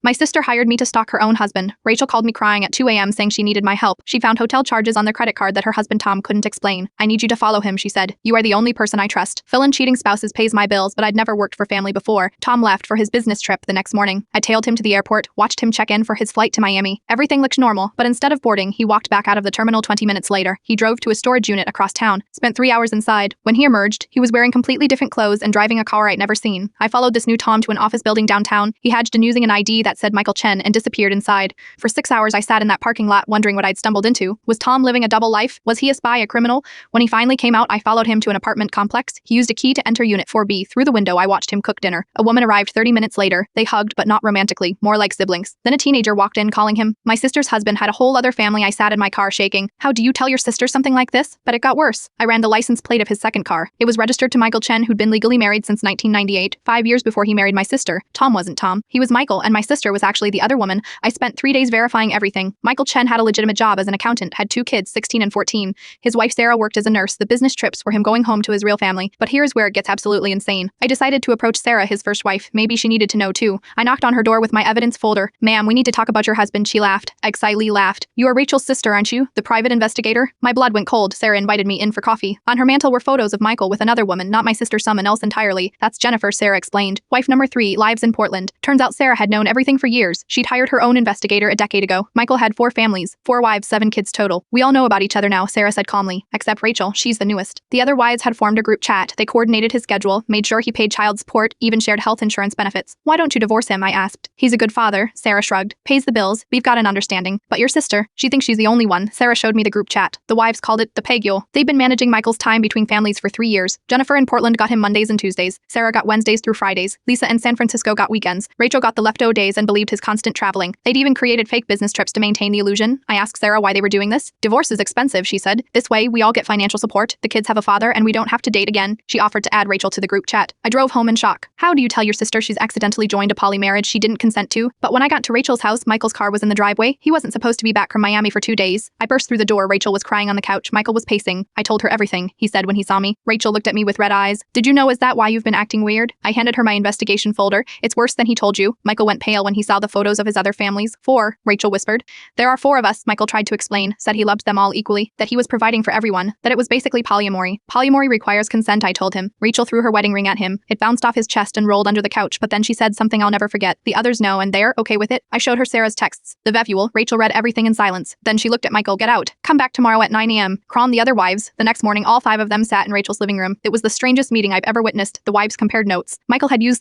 My sister hired me to stalk her own husband. Rachel called me crying at 2 a.m. saying she needed my help. She found hotel charges on their credit card that her husband Tom couldn't explain. I need you to follow him, she said. You are the only person I trust. Fill in cheating spouses pays my bills, but I'd never worked for family before. Tom left for his business trip the next morning. I tailed him to the airport, watched him check in for his flight to Miami. Everything looked normal, but instead of boarding, he walked back out of the terminal 20 minutes later. He drove to a storage unit across town, spent 3 hours inside. When he emerged, he was wearing completely different clothes and driving a car I'd never seen. I followed this new Tom to an office building downtown. He hedged in using an ID that said Michael Chen and disappeared inside. For 6 hours I sat in that parking lot wondering what I'd stumbled into. Was Tom living a double life? Was he a spy, a criminal? When he finally came out, I followed him to an apartment complex. He used a key to enter Unit 4B. Through the window, I watched him cook dinner. A woman arrived 30 minutes later. They hugged, but not romantically, more like siblings. Then a teenager walked in calling him. My sister's husband had a whole other family. I sat in my car shaking. How do you tell your sister something like this? But it got worse. I ran the license plate of his second car. It was registered to Michael Chen, who'd been legally married since 1998, 5 years before he married my sister. Tom wasn't Tom. He was Michael, and my sister was actually the other woman. I spent 3 days verifying everything. Michael Chen had a legitimate job as an accountant, had 2 kids, 16 and 14. His wife Sarah worked as a nurse. The business trips were him going home to his real family. But here's where it gets absolutely insane. I decided to approach Sarah, his first wife. Maybe she needed to know too. I knocked on her door with my evidence folder. Ma'am, we need to talk about your husband. She laughed. Excitedly laughed. You are Rachel's sister, aren't you? The private investigator? My blood went cold. Sarah invited me in for coffee. On her mantle were photos of Michael with another woman, not my sister, someone else entirely. That's Jennifer, Sarah explained. Wife number 3, lives in Portland. Turns out Sarah had known everything for years. She'd hired her own investigator a decade ago. Michael had 4 families, 4 wives, 7 kids total. We all know about each other now, Sarah said calmly. Except Rachel, she's the newest. The other wives had formed a group chat. They coordinated his schedule, made sure he paid child support, even shared health insurance benefits. Why don't you divorce him? I asked. He's a good father, Sarah shrugged. Pays the bills. We've got an understanding. But your sister, she thinks she's the only one. Sarah showed me the group chat. The wives called it the Pegule. They'd been managing Michael's time between families for 3 years. Jennifer in Portland got him Mondays and Tuesdays. Sarah got Wednesdays through Fridays. Lisa in San Francisco got weekends. Rachel got the leftover days and believed his constant traveling. They'd even created fake business trips to maintain the illusion. I asked Sarah why they were doing this. Divorce is expensive, she said. This way, we all get financial support, the kids have a father, and we don't have to date again. She offered to add Rachel to the group chat. I drove home in shock. How do you tell your sister she's accidentally joined a poly marriage she didn't consent to? But when I got to Rachel's house, Michael's car was in the driveway. He wasn't supposed to be back from Miami for 2 days. I burst through the door. Rachel was crying on the couch. Michael was pacing. I told her everything, he said when he saw me. Rachel looked at me with red eyes. Did you know? Is that why you've been acting weird? I handed her my investigation folder. It's worse than he told you. Michael went pale when he saw the photos of his other families. 4, Rachel whispered. There are 4 of us, Michael tried to explain, said he loved them all equally, that he was providing for everyone, that it was basically polyamory. Polyamory requires consent, I told him. Rachel threw her wedding ring at him. It bounced off his chest and rolled under the couch, but then she said something I'll never forget. The others know and they're okay with it. I showed her Sarah's texts. The vevule. Rachel read everything in silence. Then she looked at Michael. Get out. Come back tomorrow at 9 a.m. Cron the other wives. The next morning, all 5 of them sat in Rachel's living room. It was the strangest meeting I've ever witnessed. The wives compared notes. Michael had used the